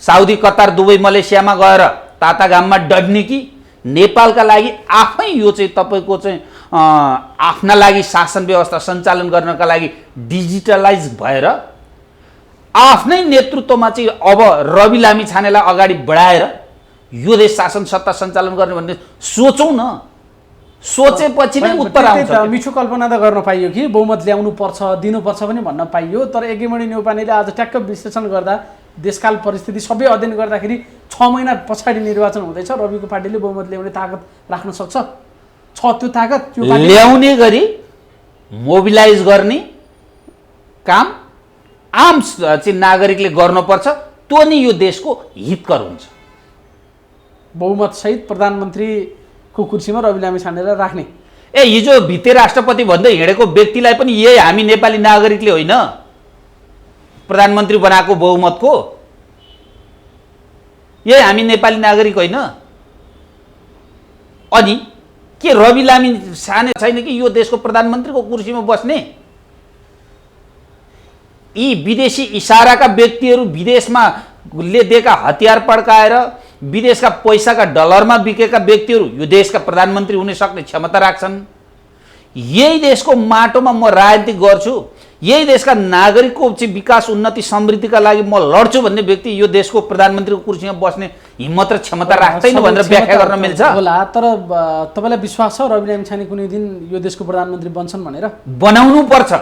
साउदी, कतार, दुबई, मलेसियामा गएर ताताघाममा डढ्ने कि नेपालका लागि आफै यो चाहिँ तपाईँको चाहिँ आफ्ना लागि शासन व्यवस्था सञ्चालन गर्नका लागि डिजिटलाइज भएर आफ्नै नेतृत्वमा चाहिँ अब रवि लामिछानेलाई अगाडि बढाएर यो देश शासन सत्ता सञ्चालन गर्ने भन्ने सोचौँ न। सोचेपछि नै उत्तर आउँछ। मिठो कल्पना त गर्न पाइयो कि बहुमत ल्याउनु पर्छ, दिनुपर्छ पनि भन्न पाइयो, तर एकेमणी न्यौपानेले आज ट्याक्क विश्लेषण गर्दा, देशकाल परिस्थिति सबै अध्ययन गर्दाखेरि 6 महिना पछाडि निर्वाचन हुँदैछ, रविको पार्टीले बहुमत ल्याउने ताकत राख्न सक्छ। त्यो ताकत ल्याउने गरी मोबिलाइज गर्ने काम आम चाहिँ नागरिकले गर्नुपर्छ। त्यो नै यो देशको हितकर हुन्छ। बहुमत सहित प्रधानमन्त्रीको कुर्सीमा रवि लामिछानेलाई राख्ने। हिजो भिते राष्ट्रपति भन्दै हिँडेको व्यक्तिलाई पनि यही हामी नेपाली नागरिकले होइन प्रधानमन्त्री बनाएको बहुमतको, यही हामी नेपाली नागरिक होइन। अनि के रवि लामिछाने छैन कि यो देशको प्रधानमन्त्रीको कुर्सीमा बस्ने? यी विदेशी इसाराका व्यक्तिहरू, विदेशमा ले दिएका हतियार पड्काएर विदेशका पैसाका डलरमा बिकेका व्यक्तिहरू यो देशका प्रधानमन्त्री हुने सक्ने क्षमता राख्छन्। यही देशको माटोमा म राजनीति गर्छु, यही देशका नागरिकको चाहिँ विकास उन्नति समृद्धिका लागि म लड्छु भन्ने व्यक्ति यो देशको प्रधानमन्त्रीको कुर्सीमा बस्ने हिम्मत र क्षमता राख्दैन भनेर व्याख्या गर्न मिल्छ होला। तर तपाईँलाई विश्वास छ रवि लामिछाने कुनै दिन यो देशको प्रधानमन्त्री बन्छन् भनेर? बनाउनु पर्छ।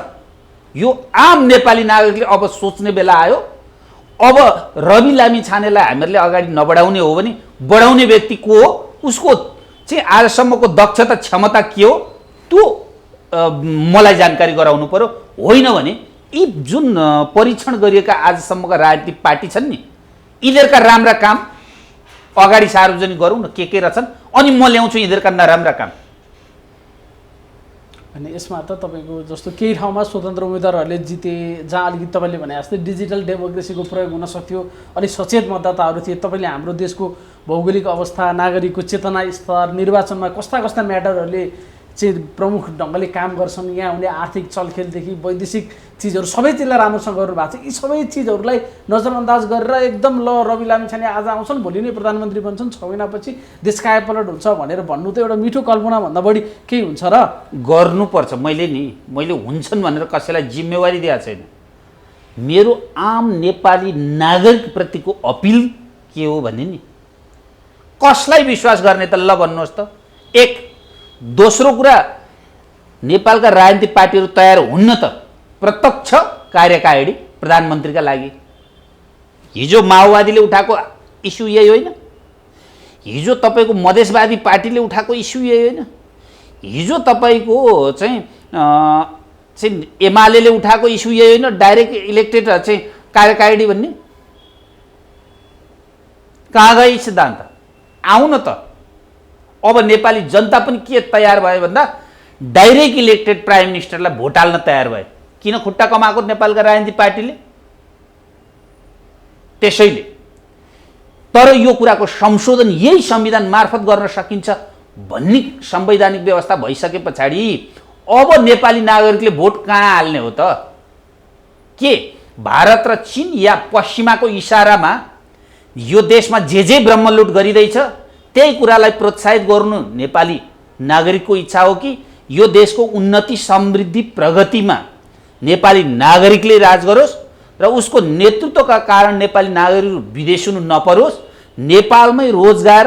यो आम नेपाली नागरिकले अब सोच्ने बेला आयो। अब रवि लामिछानेलाई हामीहरूले अगाडि नबढाउने हो भने बढाउने व्यक्ति को हो, उसको चाहिँ आजसम्मको दक्षता क्षमता के हो त्यो मलाई जानकारी गराउनु पर्यो। होइन भने यी जुन परीक्षण गरिएका आजसम्मका राजनीतिक पार्टी छन् नि, यिनीहरूका राम्रा काम अगाडि सार्वजनिक गरौँ न के रहेछन्, अनि म ल्याउँछु यिनीहरूका नराम्रा काम। अनि यसमा त तपाईँको जस्तो केही ठाउँमा स्वतन्त्र उम्मेदवारहरूले जिते, जहाँ अलिकति तपाईँले भने जस्तै डिजिटल डेमोक्रेसीको प्रयोग हुन सक्थ्यो, अलिक सचेत मतदाताहरू थिए। तपाईँले हाम्रो देशको भौगोलिक अवस्था, नागरिकको चेतना स्तर, निर्वाचनमा कस्ता कस्ता म्याटरहरूले चाहिँ प्रमुख ढङ्गले काम गर्छन्, यहाँ हुने आर्थिक चलखेलदेखि वैदेशिक चिजहरू सबैतिरलाई राम्रोसँग गर्नु भएको छ। यी सबै चिजहरूलाई नजरअन्दाज गरेर एकदम ल रवि लामिछाने आज आउँछन्, भोलि नै प्रधानमन्त्री बन्छन्, 6 महिनापछि देश कायापलट हुन्छ भनेर भन्नु त एउटा मिठो कल्पनाभन्दा बढी केही हुन्छ र? गर्नुपर्छ। मैले हुन्छन् भनेर कसैलाई जिम्मेवारी दिएको छैन। मेरो आम नेपाली नागरिकप्रतिको अपिल के हो भने नि, कसलाई विश्वास गर्ने त ल भन्नुहोस् त। एक, दोस्रो कुरा, नेपालका राजनीतिक पार्टीहरू तयार हुन्न त प्रत्यक्ष कार्यकारिणी प्रधानमन्त्रीका लागि। हिजो माओवादीले उठाएको इस्यु यही होइन, हिजो तपाईँको मधेसवादी पार्टीले उठाएको इस्यु यही होइन, हिजो तपाईँको चाहिँ एमाले उठाएको इस्यु यही होइन, डाइरेक्ट इलेक्टेड चाहिँ कार्यकारिणी भन्ने। कहाँ गए सिद्धान्त? आउन त। अब नेपाली जनता पनि के तयार भयो भन्दा डाइरेक्ट इलेक्टेड प्राइम मिनिस्टरलाई भोट हाल्न तयार भयो। किन खुट्टा कमाएको नेपालका राजनीतिक पार्टीले? त्यसैले तर यो कुराको संशोधन यही संविधान मार्फत गर्न सकिन्छ भन्ने संवैधानिक व्यवस्था भइसके पछाडि अब नेपाली नागरिकले भोट कहाँ हाल्ने हो त? के भारत र चीन या पश्चिमाको इसारामा यो देशमा जे ब्रह्मलुट गरिँदैछ त्यही कुरालाई प्रोत्साहित गर्नु नेपाली नागरिकको इच्छा हो कि यो देशको उन्नति समृद्धि प्रगतिमा नेपाली नागरिकले राज गरोस् र उसको नेतृत्वका कारण नेपाली नागरिकहरू विदेश हुनु नपरोस्, नेपालमै रोजगार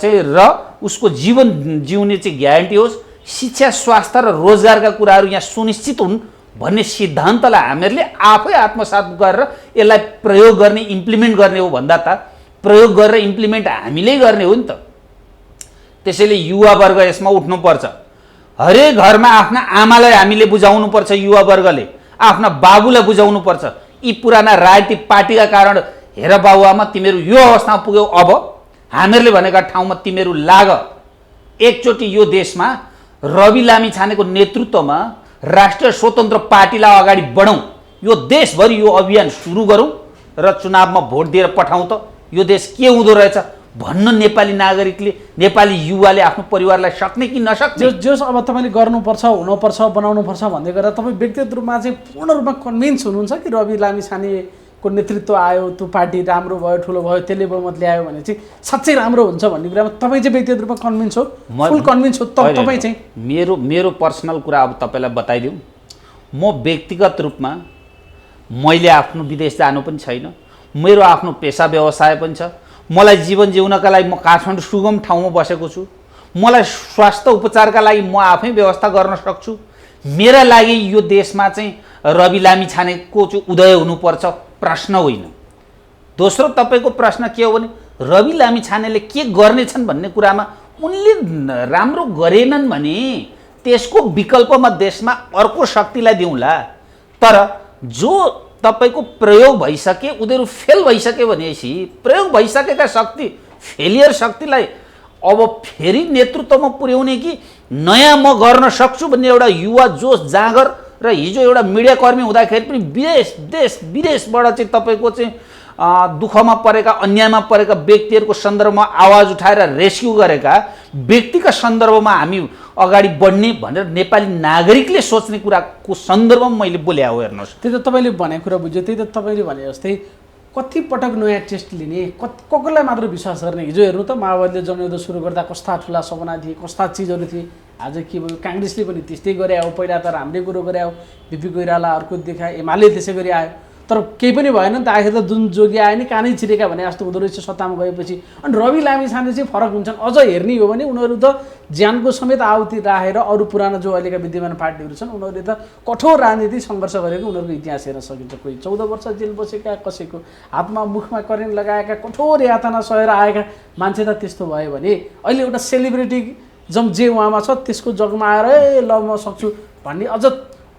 चाहिँ र उसको जीवन जिउने चाहिँ ग्यारेन्टी होस्, शिक्षा स्वास्थ्य र रोजगारका कुराहरू यहाँ सुनिश्चित हुन् भन्ने सिद्धान्तलाई हामीहरूले आफै आत्मसात गरेर यसलाई प्रयोग गर्ने, इम्प्लिमेन्ट गर्ने हो भन्दा त प्रयोग गरेर इम्प्लिमेन्ट हामीले गर्ने हो नि त। त्यसैले युवा वर्ग यसमा उठ्नुपर्छ। हरेक घरमा आफ्ना आमालाई हामीले बुझाउनुपर्छ, युवा वर्गले आफ्ना बाबुलाई बुझाउनुपर्छ। यी पुराना राजनीतिक पार्टीका कारण हेर बाबुआमा तिमीहरू यो अवस्थामा पुग्यौ, अब हामीहरूले भनेका ठाउँमा तिमीहरू लाग। एकचोटि यो देशमा रवि लामिछानेको नेतृत्वमा राष्ट्रिय स्वतन्त्र पार्टीलाई अगाडि बढाउँ, यो देशभरि यो अभियान सुरु गरौँ र चुनावमा भोट दिएर पठाउँ त यो देश के हुँदो रहेछ भन्न नेपाली नागरिकले, नेपाली युवाले आफ्नो परिवारलाई सक्ने कि नसक्ने। जस अब तपाईँले गर्नुपर्छ, हुनुपर्छ, बनाउनुपर्छ भन्दै गरेर तपाईँ व्यक्तिगत रूपमा चाहिँ पूर्ण रूपमा कन्भिन्स हुनुहुन्छ कि रवि लामिछानेको नेतृत्व आयो, त्यो पार्टी राम्रो भयो, ठुलो भयो, त्यसले बहुमत ल्यायो भने चाहिँ साँच्चै राम्रो हुन्छ भन्ने कुरामा तपाईँ चाहिँ व्यक्तिगत रूपमा कन्भिन्स हो? फुल कन्भिन्स हो तपाईँ चाहिँ? मेरो पर्सनल कुरा अब तपाईँलाई बताइदिउँ। म व्यक्तिगत रूपमा मैले आफ्नो विदेश जानु पनि छैन, मेरो आफ्नो पेसा व्यवसाय पनि छ। मलाई जीवन जिउनका लागि म काठमाडौँ सुगम ठाउँमा बसेको छु। मलाई स्वास्थ्य उपचारका लागि म आफै व्यवस्था गर्न सक्छु। मेरा लागि यो देशमा चाहिँ रवि लामिछानेको चाहिँ उदय हुनुपर्छ प्रश्न होइन। दोस्रो तपाईँको प्रश्न के हो भने रवि लामिछानेले के गर्नेछन् भन्ने कुरामा उनले राम्रो गरेनन् भने त्यसको विकल्पमा देशमा अर्को शक्तिलाई दिउँला। तर जो तपाईको प्रयोग भइसके, उनीहरू फेल भइसके भनेपछि प्रयोग भइसकेका शक्ति, फेलियर शक्तिलाई अब फेरि नेतृत्वमा पुर्याउने कि नयाँ म गर्न सक्छु भन्ने एउटा युवा जोस जाँगर र हिजो एउटा मिडियाकर्मी हुँदाखेरि पनि देश विदेशबाट चाहिँ तपाईँको चाहिँ दुःखमा परेका, अन्यायमा परेका व्यक्तिहरूको सन्दर्भमा आवाज उठाएर रेस्क्यु गरेका व्यक्तिका सन्दर्भमा हामी अगाडि बढ्ने भनेर नेपाली नागरिकले सोच्ने कुराको सन्दर्भमा मैले बोले हो। हेर्नुहोस्, त्यही त तपाईँले भनेको कुरा बुझ्यो। त्यही त तपाईँले भने जस्तै कति पटक नयाँ टेस्ट लिने, कसलाई मात्र विश्वास गर्ने। हिजो हेर्नु त माओवादीले जनयुद्ध सुरु गर्दा कस्ता ठुला सपना थिए, कस्ता चिजहरू थिए। आज के भयो, काङ्ग्रेसले पनि त्यस्तै गरे हो। पहिला त राम्रै कुरो गरे हो, बिपी कोइराला अर्को देखाए, एमाले त्यसै गरी आयो। तर केही पनि भएन नि त, आखिर त जुन जोगी आयो नि कानै छिरेका भने जस्तो हुँदो रहेछ सत्तामा गएपछि। अनि रवि लामिछाने चाहिँ फरक हुन्छन्। अझ हेर्ने हो भने उनीहरू त ज्यानको समेत आहुति राखेर अरू पुरानो जो अहिलेका विद्यमान पार्टीहरू छन् उनीहरूले त कठोर राजनीति सङ्घर्ष गरेको उनीहरूको इतिहास हेर्न सकिन्छ। कोही 14 वर्ष जेल बसेका, कसैको हातमा मुखमा करेन्ट लगाएका, कठोर यातना सहेर आएका मान्छे त त्यस्तो भयो भने अहिले एउटा सेलिब्रिटी जे उहाँमा छ त्यसको जगमा आएर ए ल म सक्छु भन्ने अझै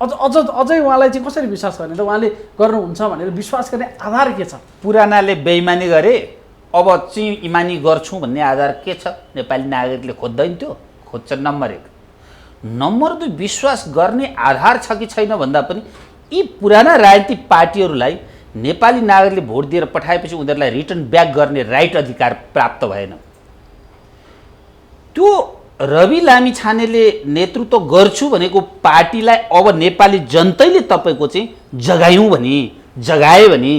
उहाँलाई चाहिँ कसरी विश्वास गर्ने त? उहाँले गर्नुहुन्छ भनेर विश्वास गर्ने आधार के छ? पुरानाले बेइमानी गरे, अब चाहिँ इमानी गर्छु भन्ने आधार के छ? नेपाली नागरिकले खोज्दैन त्यो? खोज्छ। नम्बर 1। नम्बर 2, विश्वास गर्ने आधार छ कि छैन भन्दा पनि यी पुराना राजनीतिक पार्टीहरूलाई नेपाली नागरिकले भोट दिएर पठाएपछि उनीहरूलाई रिटर्न ब्याक गर्ने राइट अधिकार प्राप्त भएन। त्यो रवि लामिछानेले नेतृत्व गर्छु भनेको पार्टीलाई अब नेपाली जनतैले तपाईँको चाहिँ जगाए भने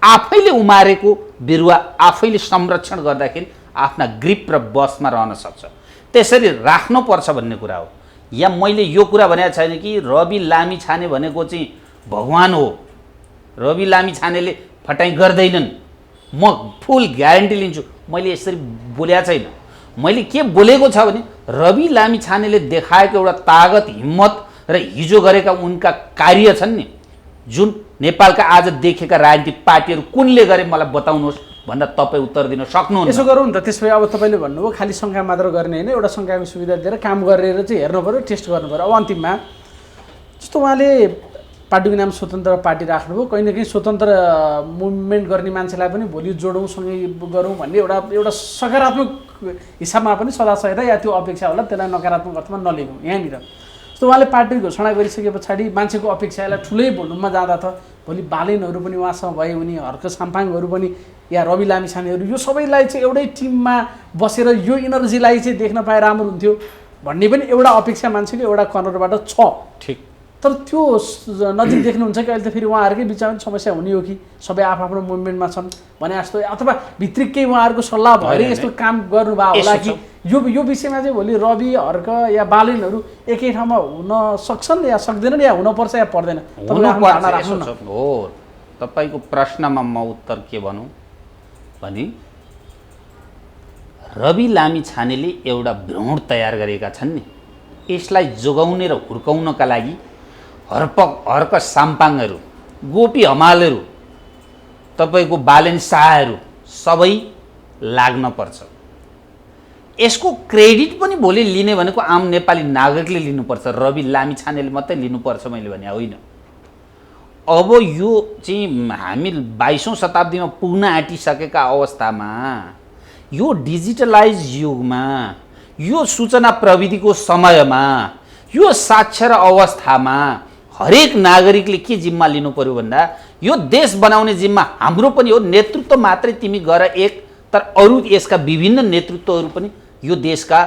आफैले उमारेको बिरुवा आफैले संरक्षण गर्दाखेरि आफ्ना ग्रिप र बसमा रहन सक्छ। त्यसरी राख्नुपर्छ भन्ने कुरा हो। या मैले यो कुरा भनेको छैन कि रवि लामिछाने भनेको चाहिँ भगवान हो, रवि लामिछानेले फटाइ गर्दैनन्, म फुल ग्यारेन्टी लिन्छु। मैले यसरी बोलेको छैन। मैले के बोलेको छ भने रवि लामिछानेले देखाएको एउटा तागत, हिम्मत र हिजो गरेका उनका कार्य छन् नि, जुन नेपालका आज देखेका राजनीतिक पार्टीहरू कुनले गरे मलाई बताउनुहोस् भन्दा तपाईँ उत्तर दिन सक्नुहुन्न। यसो गरौँ न त। त्यसो भए अब तपाईँले भन्नुभयो खालि शङ्का मात्र गर्ने होइन, एउटा शङ्काको सुविधा दिएर काम गरेर चाहिँ हेर्नु पऱ्यो, टेस्ट गर्नु पऱ्यो। अब अन्तिममा जस्तो उहाँले पार्टीको नाम स्वतन्त्र पार्टी राख्नुभयो, कहीँ न कहीँ स्वतन्त्र मुभमेन्ट गर्ने मान्छेलाई पनि भोलि जोडौँ, सँगै गरौँ भन्ने एउटा सकारात्मक हिसाबमा पनि सदा सहायता या त्यो अपेक्षा होला, त्यसलाई नकारात्मक अर्थमा नलिगौँ। यहाँनिर जस्तो उहाँले पार्टी घोषणा गरिसके पछाडि मान्छेको अपेक्षालाई ठुलै भोल्युममा जाँदा त भोलि बालेनहरू पनि उहाँसँग भए हुने, हर्क साम्पाङहरू पनि या रवि लामिछानेहरू, यो सबैलाई चाहिँ एउटै टिममा बसेर यो इनर्जीलाई चाहिँ देख्न पाए राम्रो हुन्थ्यो भन्ने पनि एउटा अपेक्षा मान्छेको एउटा कर्नरबाट छ। ठिक। तर त्यो नजिक देख्नुहुन्छ कि अहिले त फेरि उहाँहरूकै बिचमा पनि समस्या हुने हो कि सबै आफ्नो मुभमेन्टमा छन् भने जस्तो, अथवा भित्री केही उहाँहरूको सल्लाह भएर यस्तो काम गर्नुभयो होला कि यो विषयमा चाहिँ भोलि रवि, हर्क या बालेनहरू एकै ठाउँमा हुन सक्छन् या सक्दैनन् या हुनपर्छ या पर्दैन? हो, तपाईँको प्रश्नमा म उत्तर के भनौँ भने रवि लामिछानेले एउटा भ्रमण तयार गरेका छन् नि, यसलाई जोगाउने र हुर्काउनका लागि हर्क साम्पाङहरू, गोपी हमालहरू, तपाईँको बालेन शाहहरू सबै लाग्न पर्छ। यसको क्रेडिट पनि भोलि लिने भनेको आम नेपाली नागरिकले लिनुपर्छ, रवि लामिछानेले मात्रै लिनुपर्छ मैले भने होइन। अब यो चाहिँ हामी 22औं शताब्दीमा पुग्न आँटिसकेका अवस्थामा, यो डिजिटलाइज युगमा, यो सूचना प्रविधिको समयमा, यो साक्षर अवस्थामा हरेक नागरिकले के जिम्मा लिनु पर्यो भन्दा यो देश बनाउने जिम्मा हाम्रो पनि हो। नेतृत्व मात्रै तिमी गर एक, तर अरू यसका विभिन्न नेतृत्वहरू पनि यो देशका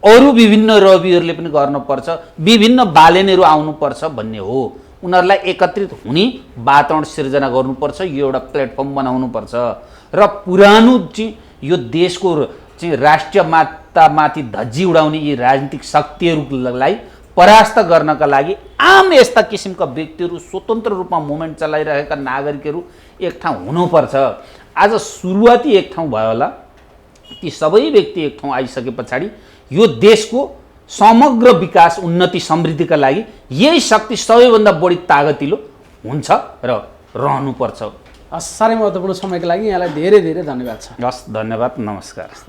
अरू विभिन्न रविहरूले पनि गर्नुपर्छ, विभिन्न बालेनहरू आउनुपर्छ भन्ने हो। उनीहरूलाई एकत्रित हुने वातावरण सिर्जना गर्नुपर्छ, यो एउटा प्लेटफर्म बनाउनुपर्छ र पुरानो चाहिँ यो देशको चाहिँ राष्ट्रियतामाथि धज्जी उडाउने यी राजनीतिक शक्तिहरूलाई परास्त गर्नका लागि आम यस्ता किसिमका व्यक्तिहरू, स्वतन्त्र रूपमा मुभमेन्ट चलाइरहेका नागरिकहरू एक ठाउँ हुनुपर्छ। आज सुरुवाती एक ठाउँ भयो होला, ती सबै व्यक्ति एक ठाउँ आइसके पछाडि यो देशको समग्र विकास, उन्नति, समृद्धिका लागि यही शक्ति सबैभन्दा बढी तागतिलो हुन्छ र रहनुपर्छ। साह्रै महत्त्वपूर्ण समयको लागि यहाँलाई धेरै धेरै धन्यवाद छ। हस्, धन्यवाद, नमस्कार।